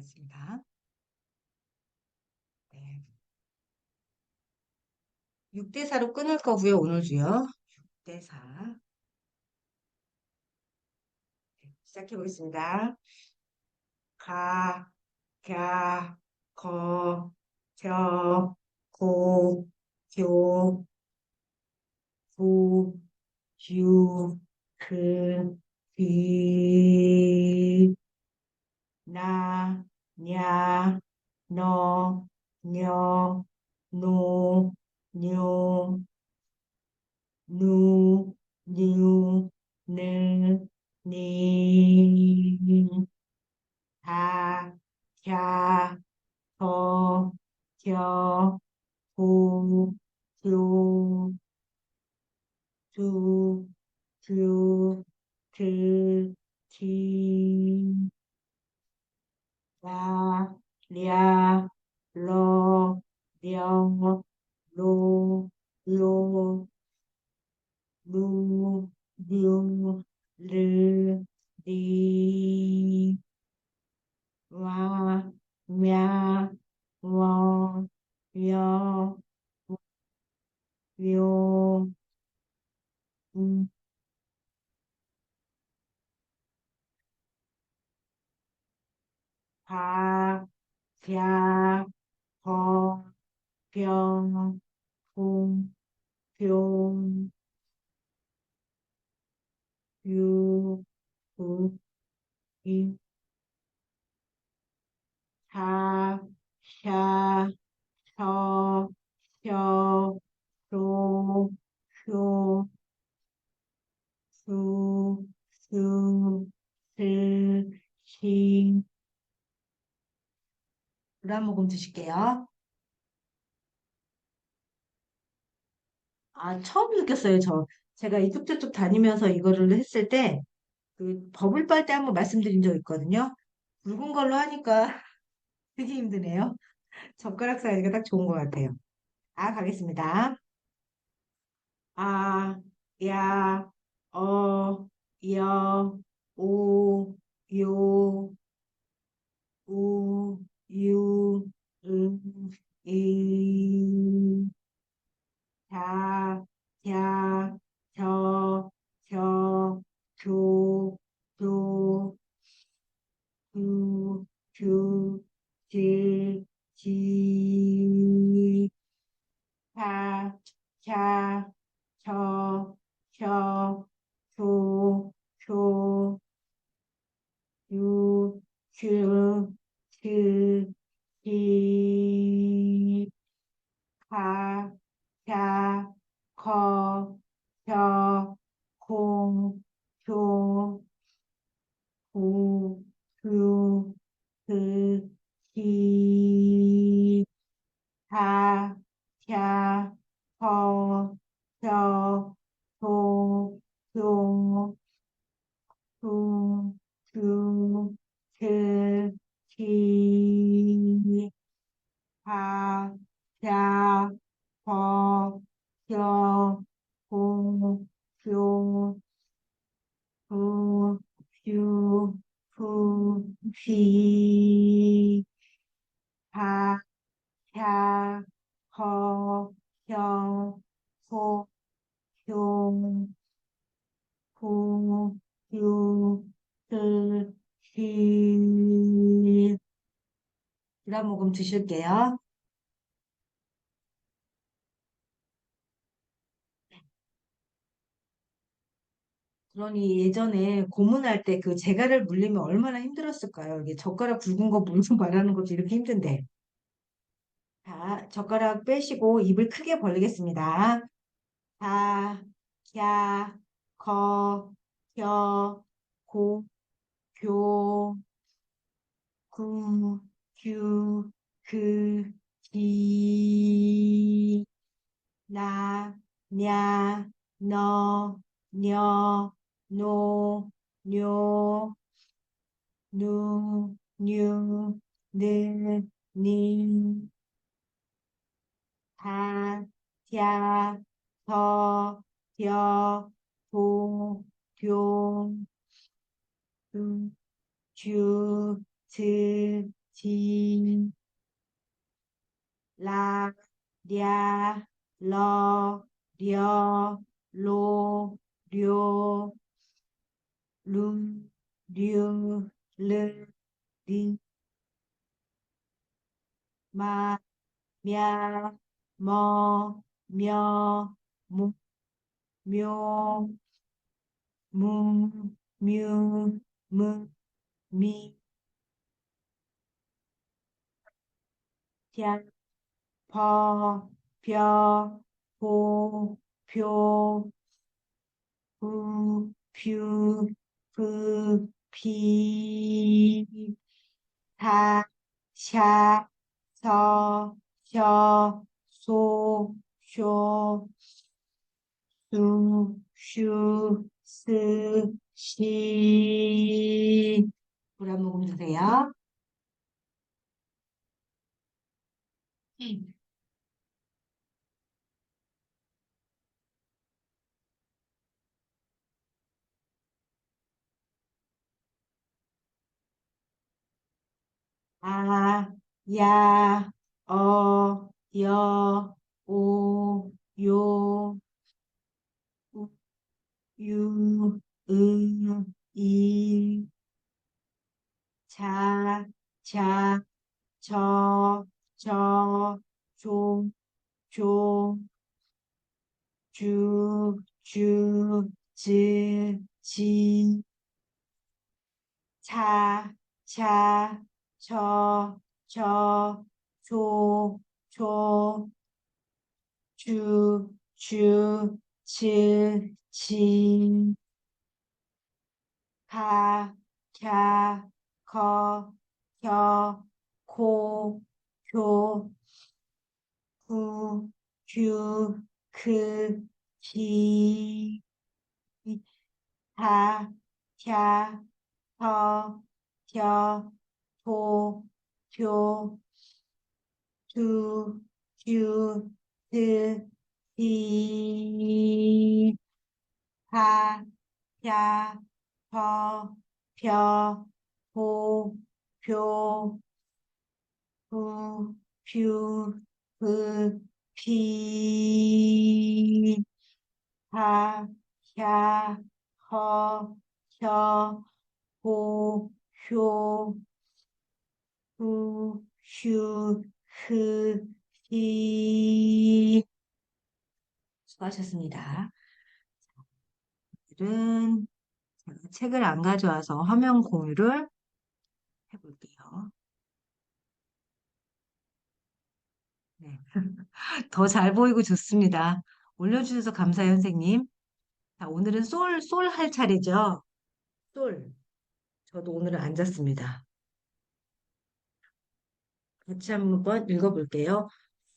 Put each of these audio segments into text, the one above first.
있습니다. 네. 6대4로 끊을 거고요, 오늘도요. 6대4. 시작해 보겠습니다. 가, 갸, 거, 겨, 고, 교, 구, 유, 그, 귀, 나, 냐, 너, 녀, 노, 뇨, 누, 뉴, 느, 니, 다, 갸, 거, 겨, 구, 교, 두, 듀, 드, 디, 라, 랴, 러, 려, 로, 요, 루, 류, 르, 리, 와, 냐, 워, 여, 요, 음, 가, 갸, 거, 병, 공, 뿅, 유, 구, 이, 사, 샤, 서, 셔, 로, 쇼, 수, 수, 스, 시. 물 한 모금 드실게요. 아, 처음 느꼈어요, 저. 제가 이쪽 저쪽 다니면서 이거를 했을 때, 그, 버블 빨 때 한번 말씀드린 적 있거든요. 굵은 걸로 하니까 되게 힘드네요. 젓가락 사이즈가 딱 좋은 것 같아요. 아, 가겠습니다. 아, 야, 어, 여, 오, 요, 우, 유, 이, 자, 야, 저, 저, 조, 조, 주, 주, 지, 지, 차, 차, 쳐, 쳐, 초, 초, 유, 큐, 그, 기, 가, 갸, 커, 겨, 공, 교, 구, 그, 그, 기, 가, 갸, 커, 겨, 도, 교, 구, 그, 그, 기, 가, 갸, 거, 겨, 고, 교, 구, 유, 후, 휘, 하, 야, 허, 혀, 호, 효, 후, 유, tư, 히. 그다음 모금 드실게요. 그러니 예전에 고문할 때 그 재갈을 물리면 얼마나 힘들었을까요? 이게 젓가락 굵은 거 물고 말하는 것도 이렇게 힘든데. 자, 젓가락 빼시고 입을 크게 벌리겠습니다. 자, 야, 거, 겨, 고, 교, 구, 규, 그, 기, 나, 냐, 너, 녀, 노, 뇨, 누, 뉴, 느, 니, 다, 야, 더, 여, 도, 교, 주, 주, 즈, 디, 라, 랴, 러, 려, 로, 료, 룸, 류, 르, 리, 마, 며, 머, 며, 무, 묘, 무, 뮤, 무, 미, 랴, 퍼, 벼, 보, 표, 부, 뷰, 브, 비, 사, 샤, 서, 셔, 소, 쇼, 수, 슈, 스, 시. 물 한 모금 주세요. 아, 야, 여, 오, 요, 우, 유, 이, 자, 자, 조, 조, 지, 차, 차, 저, 조, 지, 가, 갸, 거, 겨, 고, 교, 구, 규, 기, 다, 갸, 더, 겨, 도, 교, 두, 규, 디, 하, 야, 버, 벼, 보, 교, 부, 뷰, 브, 비, 하, 야, 허, 혀, 호, 효, 후, 휴, 흐, 히. 수고하셨습니다. 오늘은 제가 책을 안 가져와서 화면 공유를 해볼게요. 네. 더 잘 보이고 좋습니다. 올려주셔서 감사해요, 선생님. 자, 오늘은 솔 할 차례죠. 솔. 저도 오늘은 앉았습니다. 같이 한번 읽어볼게요.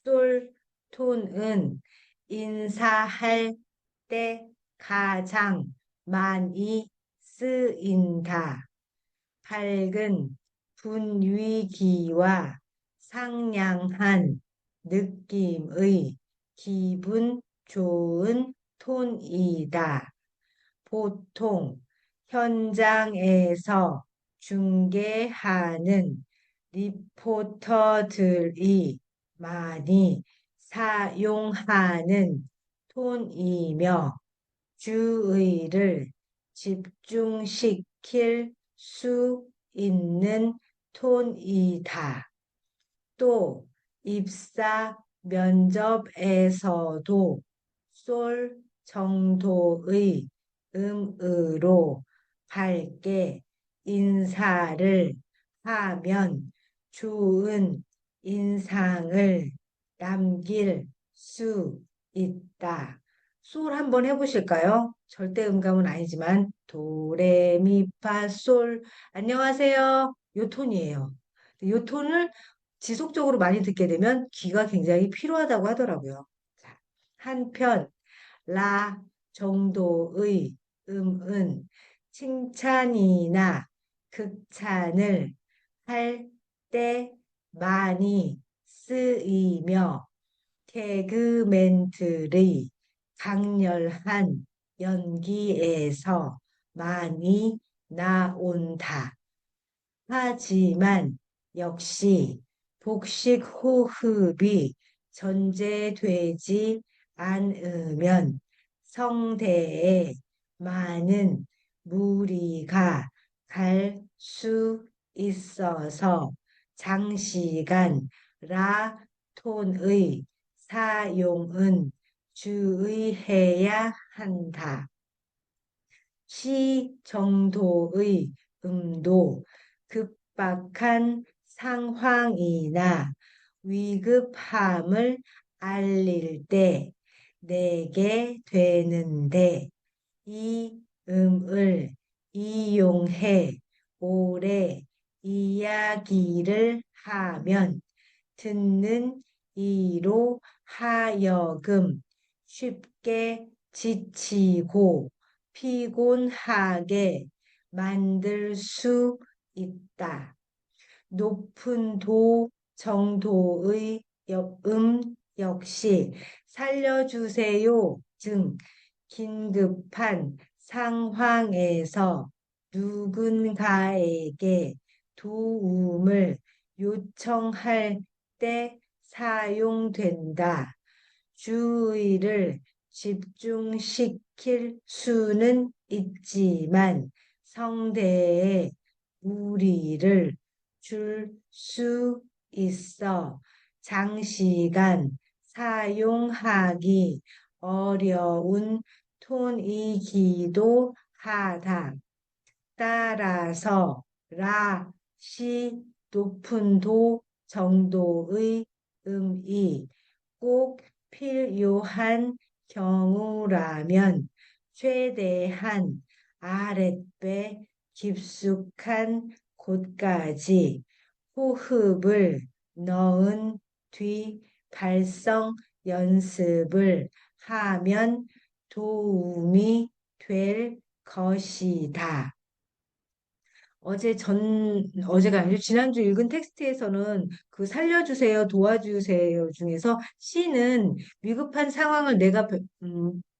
솔, 톤은 인사할 때 가장 많이 쓰인다. 밝은 분위기와 상냥한 느낌의 기분 좋은 톤이다. 보통 현장에서 중계하는 리포터들이 많이 사용하는 톤이며 주의를 집중시킬 수 있는 톤이다. 또 입사 면접에서도 솔 정도의 음으로 밝게 인사를 하면 좋은 인상을 남길 수 있다. 솔 한번 해보실까요? 절대 음감은 아니지만 도레미파솔. 안녕하세요. 요 톤이에요. 요 톤을 지속적으로 많이 듣게 되면 귀가 굉장히 피로하다고 하더라고요. 자, 한편 라 정도의 음은 칭찬이나 극찬을 할 때 많이 쓰이며 개그맨들의 강렬한 연기에서 많이 나온다. 하지만 역시 복식 호흡이 전제되지 않으면 성대에 많은 무리가 갈 수 있어서 장시간 라톤의 사용은 주의해야 한다. 시 정도의 음도 급박한 상황이나 위급함을 알릴 때 내게 되는데 이 음을 이용해 오래 이야기를 하면 듣는 이로 하여금 쉽게 지치고 피곤하게 만들 수 있다. 높은 도 정도의 역시 살려주세요 등 긴급한 상황에서 누군가에게 도움을 요청할 때 사용된다. 주의를 집중시킬 수는 있지만 성대에 무리를 줄 수 있어 장시간 사용하기 어려운 톤이기도 하다. 따라서 라, 시, 높은 도 정도의 음이 꼭 필요한 경우라면 최대한 아랫배 깊숙한 곳까지 호흡을 넣은 뒤 발성 연습을 하면 도움이 될 것이다. 어제가 아니죠. 지난주 읽은 텍스트에서는 그 살려주세요, 도와주세요 중에서 C는 위급한 상황을 내가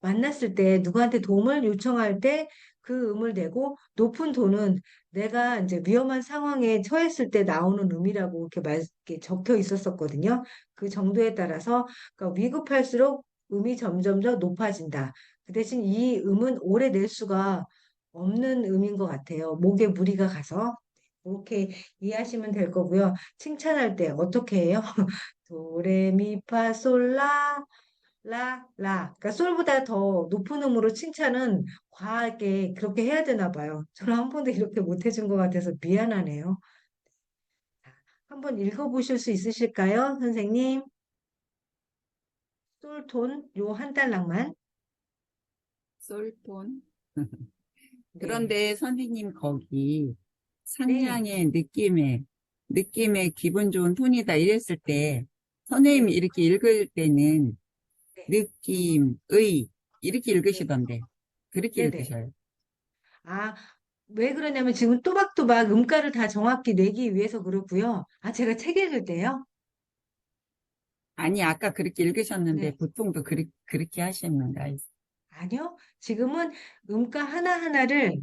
만났을 때 누구한테 도움을 요청할 때 그 음을 내고 높은 도는 내가 이제 위험한 상황에 처했을 때 나오는 음이라고 이렇게 적혀 있었었거든요. 그 정도에 따라서 그러니까 위급할수록 음이 점점 더 높아진다. 그 대신 이 음은 오래 낼 수가 없는 음인 것 같아요. 목에 무리가 가서. 그렇게 이해하시면 될 거고요. 칭찬할 때 어떻게 해요? 도레미파솔라 라. 그러니까 솔보다 더 높은 음으로 칭찬은 과하게 그렇게 해야 되나 봐요. 저는 한 번도 이렇게 못 해준 것 같아서 미안하네요. 한번 읽어보실 수 있으실까요, 선생님? 솔톤 요 한 달락만. 솔톤. 네. 그런데 선생님 거기 네. 상냥의 느낌의 기분 좋은 톤이다 이랬을 때 선생님이 네. 이렇게 읽을 때는 네. 느낌의 이렇게 네. 읽으시던데 그렇게 네네. 읽으셔요. 아, 왜 그러냐면 지금 또박또박 음가를 다 정확히 내기 위해서 그렇고요. 아, 제가 책 읽을 때요? 아니 아까 그렇게 읽으셨는데 네. 보통도 그렇게 하시는가 해서. 아니요. 지금은 음가 하나하나를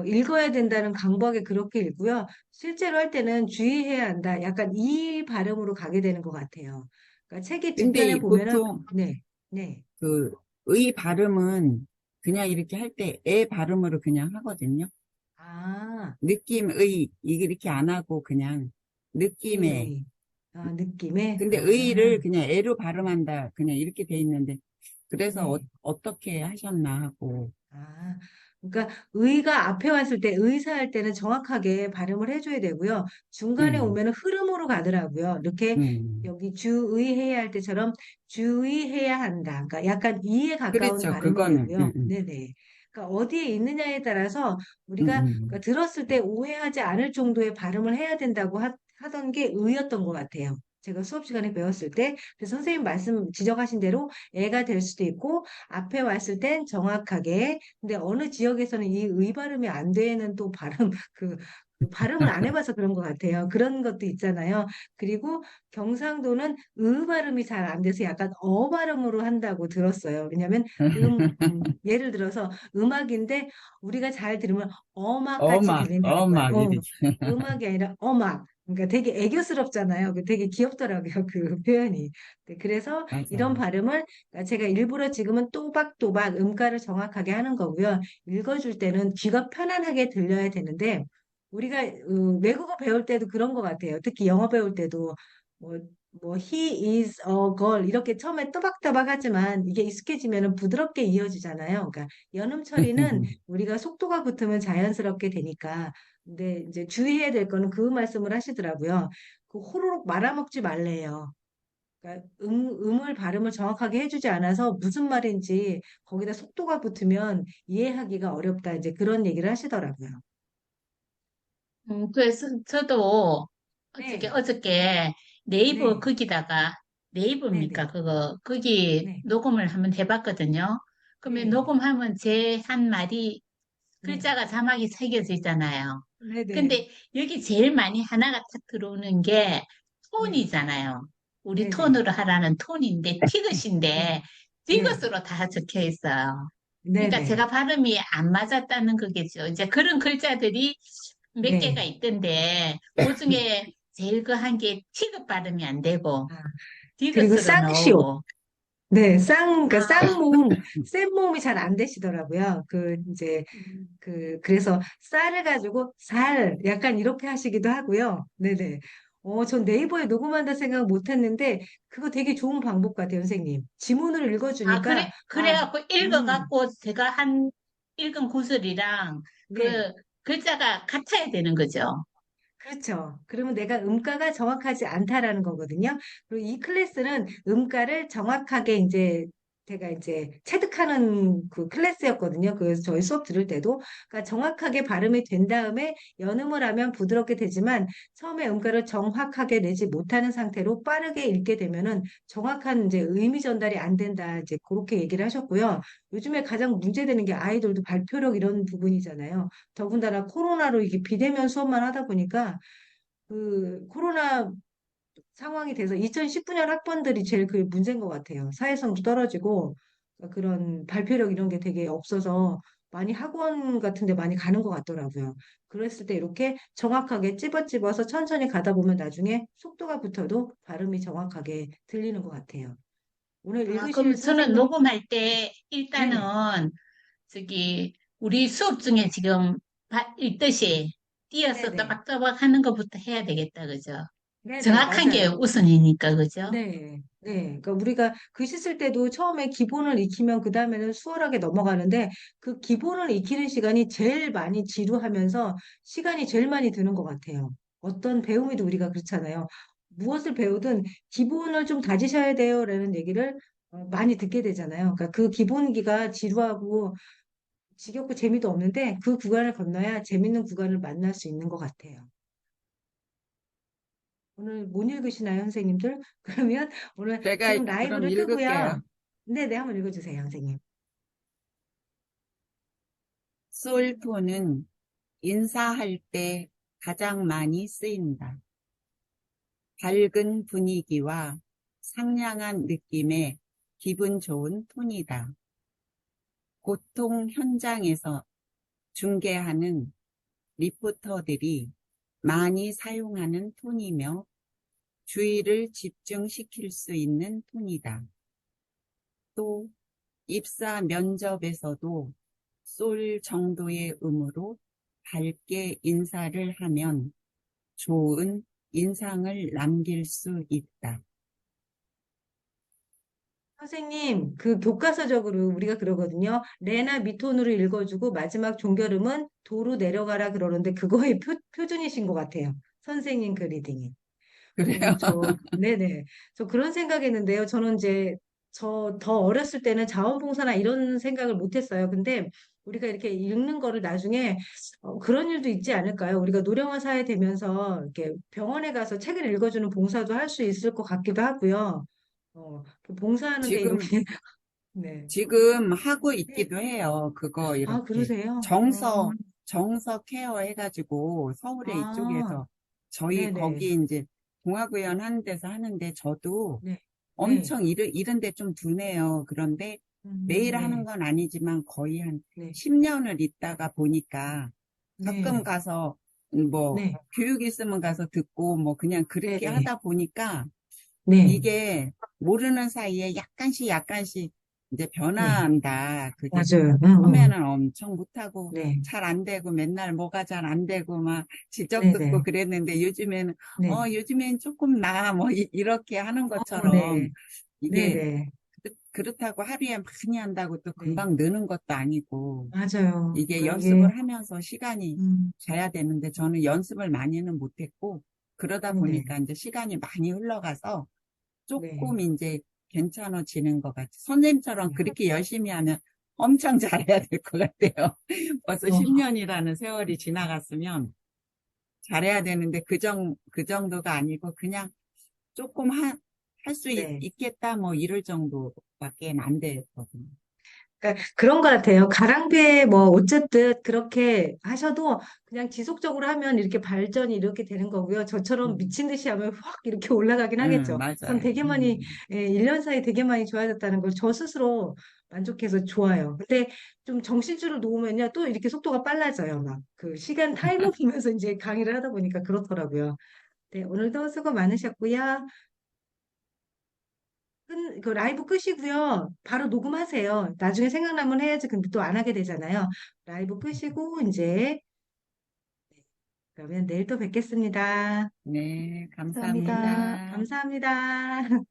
읽어야 된다는 강박에 그렇게 읽고요. 실제로 할 때는 주의해야 한다. 약간 이 발음으로 가게 되는 것 같아요. 그러니까 책의 근데 뒷편에 보면은, 보통 네, 네. 그 의 발음은 그냥 이렇게 할 때 애 발음으로 그냥 하거든요. 아, 느낌의 이렇게 안 하고 그냥 느낌의 느낌의, 아, 느낌의, 근데 아, 의를 그냥 애로 발음한다 그냥 이렇게 돼 있는데 그래서 네. 어떻게 하셨나 하고 아, 그러니까 의가 앞에 왔을 때 의사할 때는 정확하게 발음을 해줘야 되고요. 중간에 음, 오면은 흐름으로 가더라고요. 이렇게 음. 여기 주의해야 할 때처럼 주의해야 한다. 그러니까 약간 이에 가까운 그렇죠 발음이 그거는 되고요. 네네. 그러니까 어디에 있느냐에 따라서 음, 우리가 음. 그러니까 들었을 때 오해하지 않을 정도의 발음을 해야 된다고 하던 게 의였던 것 같아요. 제가 수업 시간에 배웠을 때. 그래서 선생님 말씀 지적하신 대로 애가 될 수도 있고 앞에 왔을 땐 정확하게 근데 어느 지역에서는 이 의 발음이 안 되는 또 발음 그 발음을 안 해봐서 그런 것 같아요. 그런 것도 있잖아요. 그리고 경상도는 의 발음이 잘 안 돼서 약간 어 발음으로 한다고 들었어요. 왜냐하면 예를 들어서 음악인데 우리가 잘 들으면 어막같이 들린다는 거예요. 어막 이렇게 음악이 아니라 어막. 그러니까 되게 애교스럽잖아요. 되게 귀엽더라고요. 그 표현이. 네, 그래서 이런 맞아요. 발음을 그러니까 제가 일부러 지금은 또박또박 음가를 정확하게 하는 거고요. 읽어줄 때는 귀가 편안하게 들려야 되는데 우리가 외국어 배울 때도 그런 것 같아요. 특히 영어 배울 때도 뭐, he is a girl 이렇게 처음에 또박또박 하지만 이게 익숙해지면 부드럽게 이어지잖아요. 그러니까 연음 처리는 우리가 속도가 붙으면 자연스럽게 되니까 근데 이제 주의해야 될 거는 그 말씀을 하시더라고요. 그 호로록 말아먹지 말래요. 그러니까 음을 발음을 정확하게 해주지 않아서 무슨 말인지 거기다 속도가 붙으면 이해하기가 어렵다. 이제 그런 얘기를 하시더라고요. 그래서 저도 네, 어저께 네이버 네, 거기다가 네, 네이버입니까? 네, 그거 거기 네, 녹음을 한번 해봤거든요. 그러면 네, 녹음하면 제 한 말이 네, 글자가 자막이 새겨져 있잖아요. 네, 네, 근데 여기 제일 많이 하나가 탁 들어오는 게 네, 톤이잖아요. 우리 네, 네, 톤으로 하라는 톤인데 네, 티귿인데 네, 티귿으로 다 적혀 있어요. 네, 그러니까 네, 제가 발음이 안 맞았다는 거겠죠. 이제 그런 글자들이 몇 개가 네. 있던데, 그 중에 제일 그 한 게 티귿 발음이 안 되고, 아, 그리고 디귿으로 쌍시오. 나오고, 네, 그러니까 아, 센 모음이 잘 안 되시더라고요. 이제, 음. 그래서 쌀을 가지고 약간 이렇게 하시기도 하고요. 네네. 전 네이버에 녹음한다 생각 못 했는데, 그거 되게 좋은 방법 같아요, 선생님. 지문을 읽어주니까, 그래갖고 음, 읽어갖고 제가 한 읽은 구슬이랑 네. 그 글자가 같아야 되는 거죠. 그렇죠. 그러면 내가 음가가 정확하지 않다라는 거거든요. 그리고 이 클래스는 음가를 정확하게 이제 제가 이제 체득하는 그 클래스였거든요. 그래서 저희 수업 들을 때도 그러니까 정확하게 발음이 된 다음에 연음을 하면 부드럽게 되지만 처음에 음가를 정확하게 내지 못하는 상태로 빠르게 읽게 되면은 정확한 이제 의미 전달이 안 된다. 이제 그렇게 얘기를 하셨고요. 요즘에 가장 문제되는 게 아이돌도 발표력 이런 부분이잖아요. 더군다나 코로나로 이게 비대면 수업만 하다 보니까 그 코로나 상황이 돼서 2019년 학번들이 제일 그 문제인 것 같아요. 사회성도 떨어지고 그런 발표력 이런 게 되게 없어서 많이 학원 같은 데 많이 가는 것 같더라고요. 그랬을 때 이렇게 정확하게 찝어찝어서 천천히 가다 보면 나중에 속도가 붙어도 발음이 정확하게 들리는 것 같아요. 오늘 읽으실 그럼 저는 선생님, 녹음할 때 네네, 일단은 우리 수업 중에 지금 읽듯이 띄어서 네네, 따박따박 하는 것부터 해야 되겠다, 그죠? 네네, 정확한 게 맞아요. 우선이니까, 그죠? 네, 네. 그러니까 우리가 글씨 쓸 때도 처음에 기본을 익히면 그 다음에는 수월하게 넘어가는데 그 기본을 익히는 시간이 제일 많이 지루하면서 시간이 제일 많이 드는 것 같아요. 어떤 배움에도 우리가 그렇잖아요. 무엇을 배우든 기본을 좀 다지셔야 돼요라는 얘기를 많이 듣게 되잖아요. 그러니까 그 기본기가 지루하고 지겹고 재미도 없는데 그 구간을 건너야 재밌는 구간을 만날 수 있는 것 같아요. 오늘 못 읽으시나요, 선생님들? 그러면 오늘 제가 지금 그럼 라이브를 끄고요. 읽을게요. 네네, 한번 읽어주세요, 선생님. 솔톤은 인사할 때 가장 많이 쓰인다. 밝은 분위기와 상냥한 느낌의 기분 좋은 톤이다. 보통 현장에서 중계하는 리포터들이 많이 사용하는 톤이며 주의를 집중시킬 수 있는 톤이다. 또 입사 면접에서도 쏠 정도의 음으로 밝게 인사를 하면 좋은 인상을 남길 수 있다. 선생님, 그 교과서적으로 우리가 그러거든요. 레나 미톤으로 읽어주고 마지막 종결음은 도로 내려가라 그러는데 그거의 표준이신 것 같아요. 선생님 그 리딩이. 그래요? 네네. 저 그런 생각했는데요. 저는 이제, 저 더 어렸을 때는 자원봉사나 이런 생각을 못 했어요. 근데 우리가 이렇게 읽는 거를 나중에, 그런 일도 있지 않을까요? 우리가 노령화 사회 되면서 이렇게 병원에 가서 책을 읽어주는 봉사도 할 수 있을 것 같기도 하고요. 그 봉사하는데 이렇게, 지금, 네. 지금 하고 네. 있기도 해요. 그거 아, 이렇게. 그러세요? 정서 케어 해가지고 서울에 아, 이쪽에서 저희 네네. 거기 이제 동아구연 하는 데서 하는데 저도 네. 네. 엄청 이런 데 좀 두네요. 그런데 매일 하는 네. 건 아니지만 거의 한 네. 10년을 있다가 보니까 가끔 네. 가서 뭐, 네, 교육 있으면 가서 듣고, 뭐, 그냥 그렇게 네네, 하다 보니까, 네, 이게 모르는 사이에 약간씩 이제 네, 변화한다. 그게 맞아요. 응, 응, 처음에는 엄청 못하고, 네, 잘 안 되고, 맨날 뭐가 잘 안 되고, 막 지적 듣고 네네, 그랬는데, 요즘에는, 네, 요즘엔 조금 뭐, 이렇게 하는 것처럼, 네, 이게, 네네, 그렇다고 하루에 많이 한다고 또 네, 금방 느는 것도 아니고, 맞아요. 이게 그러니까 이게, 연습을 하면서 시간이 음, 가야 되는데 저는 연습을 많이는 못했고 그러다 네네, 보니까 이제 시간이 많이 흘러가서 네, 조금 이제 괜찮아지는 것 같아요. 선생님처럼 네. 그렇게 열심히 하면 엄청 잘해야 될 것 같아요. 벌써 어, 10년이라는 세월이 지나갔으면 잘해야 되는데 그 정도가 아니고 그냥 조금 할 수 네. 있겠다 뭐 이럴 정도밖에 안 되거든요. 그러니까 그런 것 같아요. 가랑비에 뭐 어쨌든 그렇게 하셔도 그냥 지속적으로 하면 이렇게 발전이 이렇게 되는 거고요. 저처럼 음, 미친 듯이 하면 확 이렇게 올라가긴 하겠죠. 전 맞아요. 되게 많이 1년 사이에 되게 많이 좋아졌다는 걸 저 스스로 만족해서 좋아요. 근데 좀 정신줄을 놓으면요 또 이렇게 속도가 빨라져요. 막 그 시간 타이머 보면서 이제 강의를 하다 보니까 그렇더라고요. 네, 오늘도 수고 많으셨고요. 그 라이브 끄시고요. 바로 녹음하세요. 나중에 생각나면 해야지. 근데 또 안 하게 되잖아요. 라이브 끄시고 이제 그러면 내일 또 뵙겠습니다. 네, 감사합니다. 감사합니다. 감사합니다.